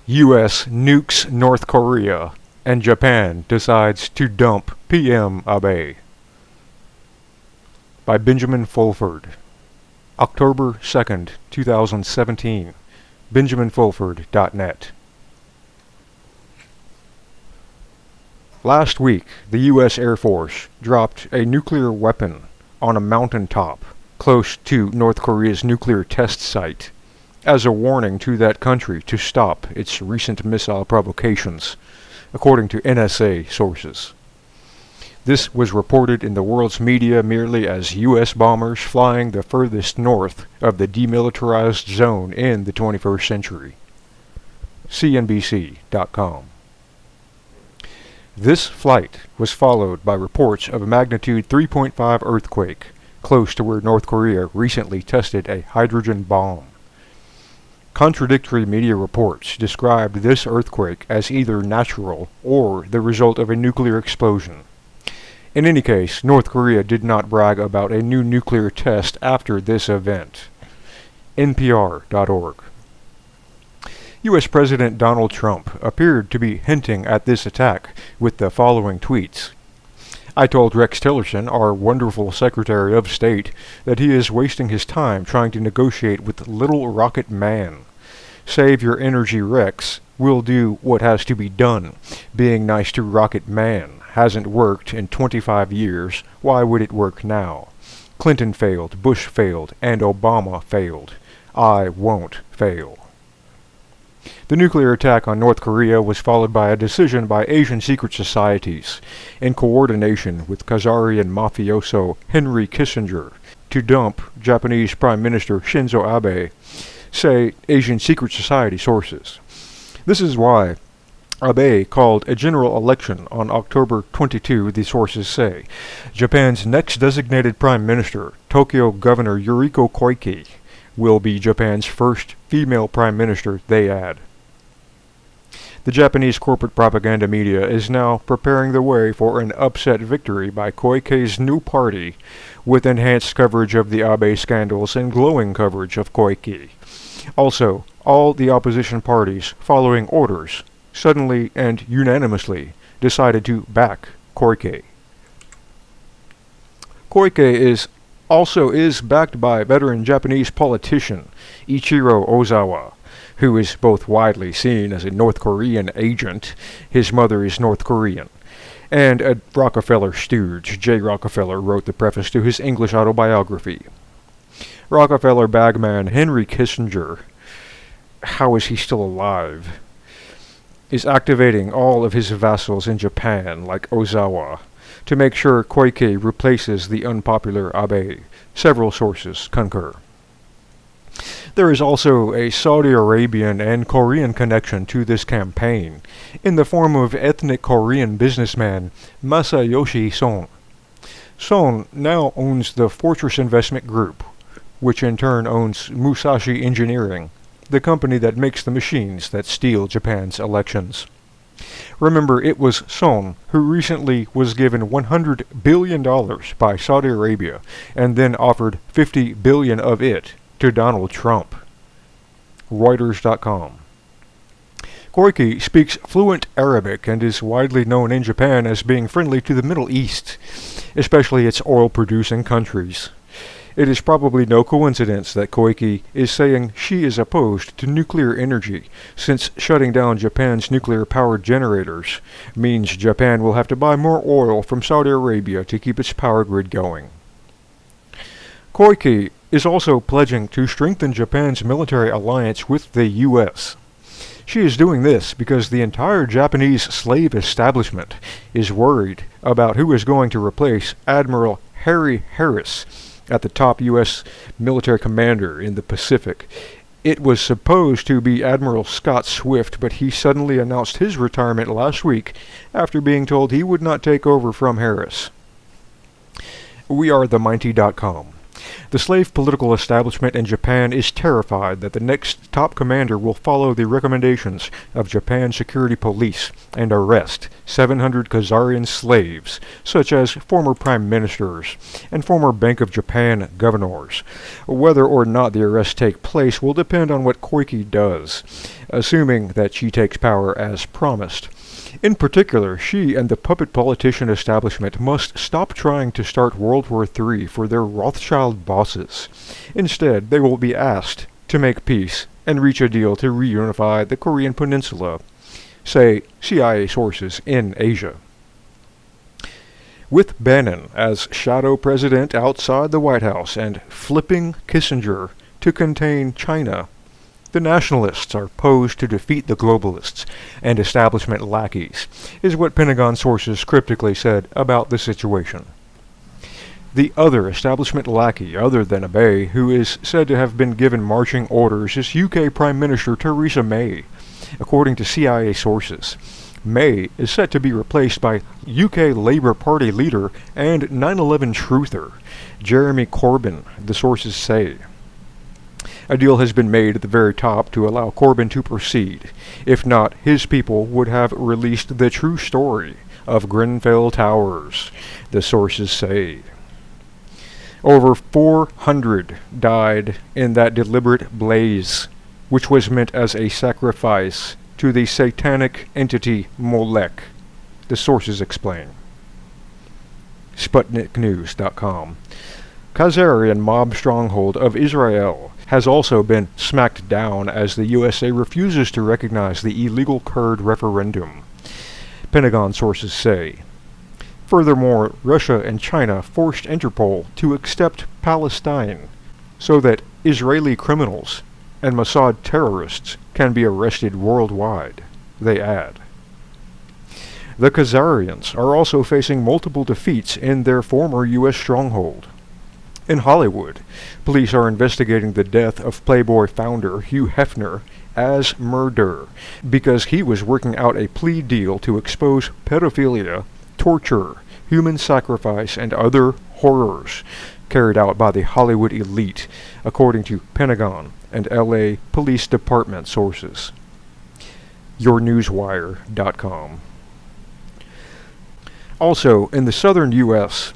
U.S. nukes North Korea, and Japan decides to dump PM Abe. By Benjamin Fulford. October 2nd, 2017. BenjaminFulford.net. Last week, the U.S. Air Force dropped a nuclear weapon on a mountaintop close to North Korea's nuclear test site as a warning to that country to stop its recent missile provocations, according to NSA sources. This was reported in the world's media merely as U.S. bombers flying the furthest north of the demilitarized zone in the 21st century. CNBC.com. This flight was followed by reports of a magnitude 3.5 earthquake close to where North Korea recently tested a hydrogen bomb. Contradictory media reports described this earthquake as either natural or the result of a nuclear explosion. In any case, North Korea did not brag about a new nuclear test after this event. NPR.org. U.S. President Donald Trump appeared to be hinting at this attack with the following tweets. I told Rex Tillerson, our wonderful Secretary of State, that he is wasting his time trying to negotiate with Little Rocket Man. Save your energy, Rex. We'll do what has to be done. Being nice to Rocket Man hasn't worked in 25 years. Why would it work now? Clinton failed, Bush failed, and Obama failed. I won't fail. The nuclear attack on North Korea was followed by a decision by Asian secret societies, in coordination with Khazarian mafioso Henry Kissinger, to dump Japanese Prime Minister Shinzo Abe, say Asian secret society sources. This is why Abe called a general election on October 22, the sources say. Japan's next designated Prime Minister, Tokyo Governor Yuriko Koike, will be Japan's first female Prime Minister, they add. The Japanese corporate propaganda media is now preparing the way for an upset victory by Koike's new party, with enhanced coverage of the Abe scandals and glowing coverage of Koike. Also, all the opposition parties, following orders, suddenly and unanimously decided to back Koike. Koike also is backed by veteran Japanese politician Ichiro Ozawa, who is both widely seen as a North Korean agent, his mother is North Korean, and a Rockefeller stooge. J. Rockefeller wrote the preface to his English autobiography. Rockefeller bagman Henry Kissinger, how is he still alive, is activating all of his vassals in Japan, like Ozawa, to make sure Koike replaces the unpopular Abe. Several sources concur. There is also a Saudi Arabian and Korean connection to this campaign, in the form of ethnic Korean businessman Masayoshi Son. Son now owns the Fortress Investment Group, which in turn owns Musashi Engineering, the company that makes the machines that steal Japan's elections. Remember, it was Son who recently was given $100 billion by Saudi Arabia, and then offered $50 billion of it to Donald Trump. Reuters.com. Koike speaks fluent Arabic and is widely known in Japan as being friendly to the Middle East, especially its oil-producing countries. It is probably no coincidence that Koike is saying she is opposed to nuclear energy, since shutting down Japan's nuclear-powered generators means Japan will have to buy more oil from Saudi Arabia to keep its power grid going. Koike is also pledging to strengthen Japan's military alliance with the U.S. She is doing this because the entire Japanese slave establishment is worried about who is going to replace Admiral Harry Harris at the top U.S. military commander in the Pacific. It was supposed to be Admiral Scott Swift, but he suddenly announced his retirement last week after being told he would not take over from Harris. WeAreTheMighty.com. The slave political establishment in Japan is terrified that the next top commander will follow the recommendations of Japan Security Police and arrest 700 Khazarian slaves, such as former prime ministers and former Bank of Japan governors. Whether or not the arrests take place will depend on what Koike does, assuming that she takes power as promised. In particular, she and the puppet politician establishment must stop trying to start World War III for their Rothschild bosses. Instead, they will be asked to make peace and reach a deal to reunify the Korean Peninsula, say CIA sources in Asia. With Bannon as shadow president outside the White House and flipping Kissinger to contain China, the nationalists are posed to defeat the globalists and establishment lackeys, is what Pentagon sources cryptically said about the situation. The other establishment lackey, other than Abe, who is said to have been given marching orders, is UK Prime Minister Theresa May, according to CIA sources. May is set to be replaced by UK Labour Party leader and 9/11 truther, Jeremy Corbyn, the sources say. A deal has been made at the very top to allow Corbyn to proceed. If not, his people would have released the true story of Grenfell Towers, the sources say. Over 400 died in that deliberate blaze, which was meant as a sacrifice to the satanic entity Molech, the sources explain. SputnikNews.com. Khazarian mob stronghold of Israel has also been smacked down as the USA refuses to recognize the illegal Kurd referendum, Pentagon sources say. Furthermore, Russia and China forced Interpol to accept Palestine so that Israeli criminals and Mossad terrorists can be arrested worldwide, they add. The Khazarians are also facing multiple defeats in their former U.S. stronghold. In Hollywood, police are investigating the death of Playboy founder Hugh Hefner as murder because he was working out a plea deal to expose pedophilia, torture, human sacrifice, and other horrors carried out by the Hollywood elite, according to Pentagon and LA Police Department sources. YourNewsWire.com. Also, in the southern U.S.,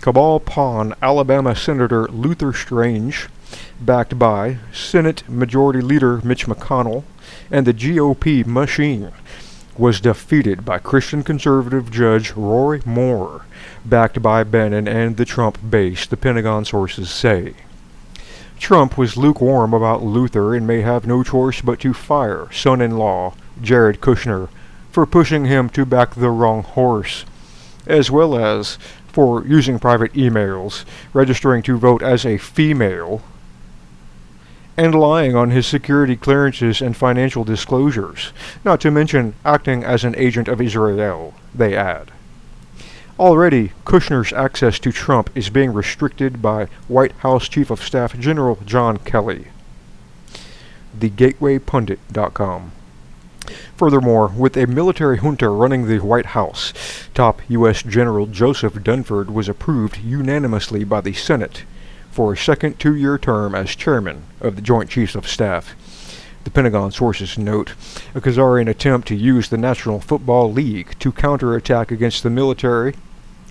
Cabal Pawn Alabama Senator Luther Strange, backed by Senate Majority Leader Mitch McConnell and the GOP machine, was defeated by Christian conservative Judge Roy Moore, backed by Bannon and the Trump base, the Pentagon sources say. Trump was lukewarm about Luther and may have no choice but to fire son-in-law Jared Kushner for pushing him to back the wrong horse, as well as for using private emails, registering to vote as a female, and lying on his security clearances and financial disclosures, not to mention acting as an agent of Israel, they add. Already, Kushner's access to Trump is being restricted by White House Chief of Staff General John Kelly. TheGatewayPundit.com. Furthermore, with a military junta running the White House, top U.S. General Joseph Dunford was approved unanimously by the Senate for a second 2-year term as chairman of the Joint Chiefs of Staff. The Pentagon sources note a Khazarian attempt to use the National Football League to counterattack against the military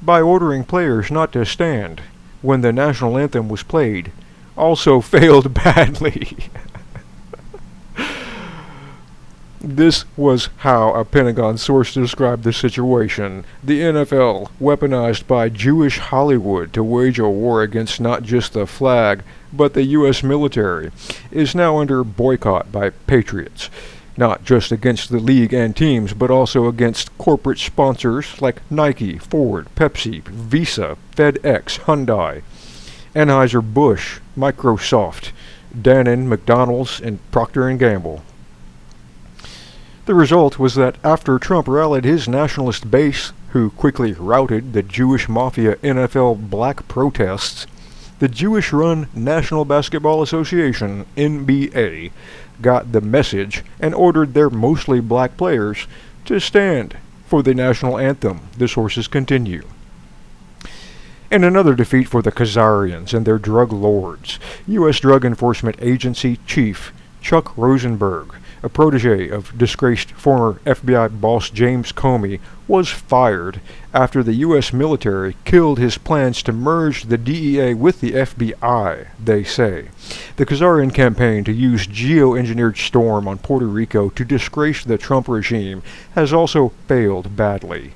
by ordering players not to stand when the national anthem was played also failed badly. This was how a Pentagon source described the situation. The NFL, weaponized by Jewish Hollywood to wage a war against not just the flag, but the U.S. military, is now under boycott by patriots. Not just against the league and teams, but also against corporate sponsors like Nike, Ford, Pepsi, Visa, FedEx, Hyundai, Anheuser-Busch, Microsoft, Dannon, McDonald's, and Procter & Gamble. The result was that after Trump rallied his nationalist base, who quickly routed the Jewish Mafia NFL black protests, the Jewish-run National Basketball Association, NBA, got the message and ordered their mostly black players to stand for the national anthem, the sources continue. In another defeat for the Khazarians and their drug lords, U.S. Drug Enforcement Agency Chief Chuck Rosenberg, a protege of disgraced former FBI boss James Comey, was fired after the U.S. military killed his plans to merge the DEA with the FBI, they say. The Khazarian campaign to use geo-engineered storm on Puerto Rico to disgrace the Trump regime has also failed badly.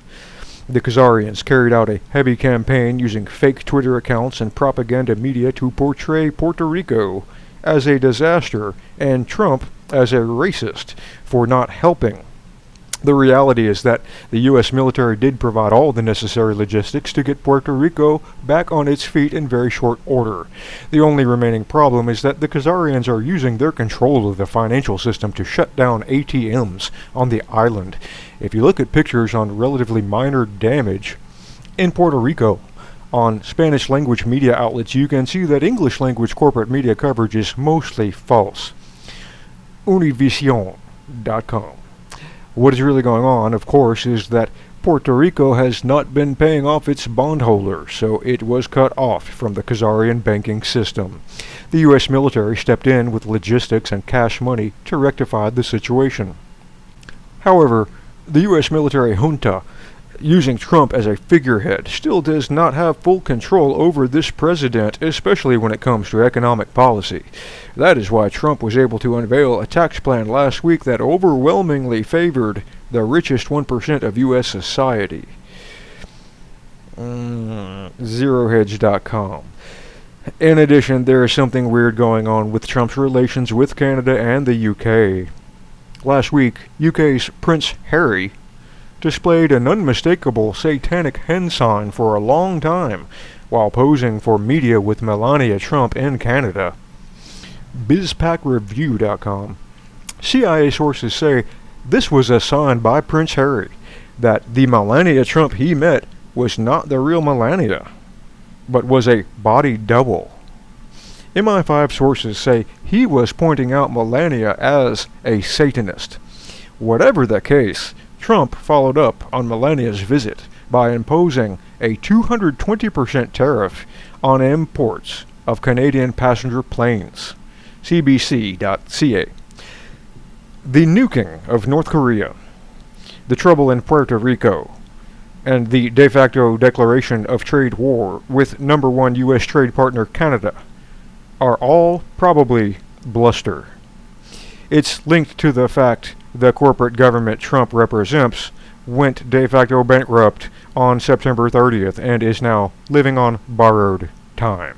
The Khazarians carried out a heavy campaign using fake Twitter accounts and propaganda media to portray Puerto Rico as a disaster and Trump as a racist for not helping. The reality is that the U.S. military did provide all the necessary logistics to get Puerto Rico back on its feet in very short order. The only remaining problem is that the Khazarians are using their control of the financial system to shut down ATMs on the island. If you look at pictures on relatively minor damage in Puerto Rico, on Spanish language media outlets, you can see that English language corporate media coverage is mostly false. Univision.com. What is really going on, of course, is that Puerto Rico has not been paying off its bondholders, so it was cut off from the Khazarian banking system. The U.S. military stepped in with logistics and cash money to rectify the situation. However, the U.S. military junta, using Trump as a figurehead, still does not have full control over this president, especially when it comes to economic policy. That is why Trump was able to unveil a tax plan last week that overwhelmingly favored the richest 1% of U.S. society. ZeroHedge.com. In addition, there is something weird going on with Trump's relations with Canada and the UK. Last week, UK's Prince Harry displayed an unmistakable satanic hen sign for a long time while posing for media with Melania Trump in Canada. BizPackReview.com. CIA sources say this was a sign by Prince Harry that the Melania Trump he met was not the real Melania, but was a body double. MI5 sources say he was pointing out Melania as a Satanist. Whatever the case, Trump followed up on Melania's visit by imposing a 220% tariff on imports of Canadian passenger planes. CBC.ca. The nuking of North Korea, the trouble in Puerto Rico, and the de facto declaration of trade war with number one U.S. trade partner Canada are all probably bluster. It's linked to the fact the corporate government Trump represents went de facto bankrupt on September 30th and is now living on borrowed time.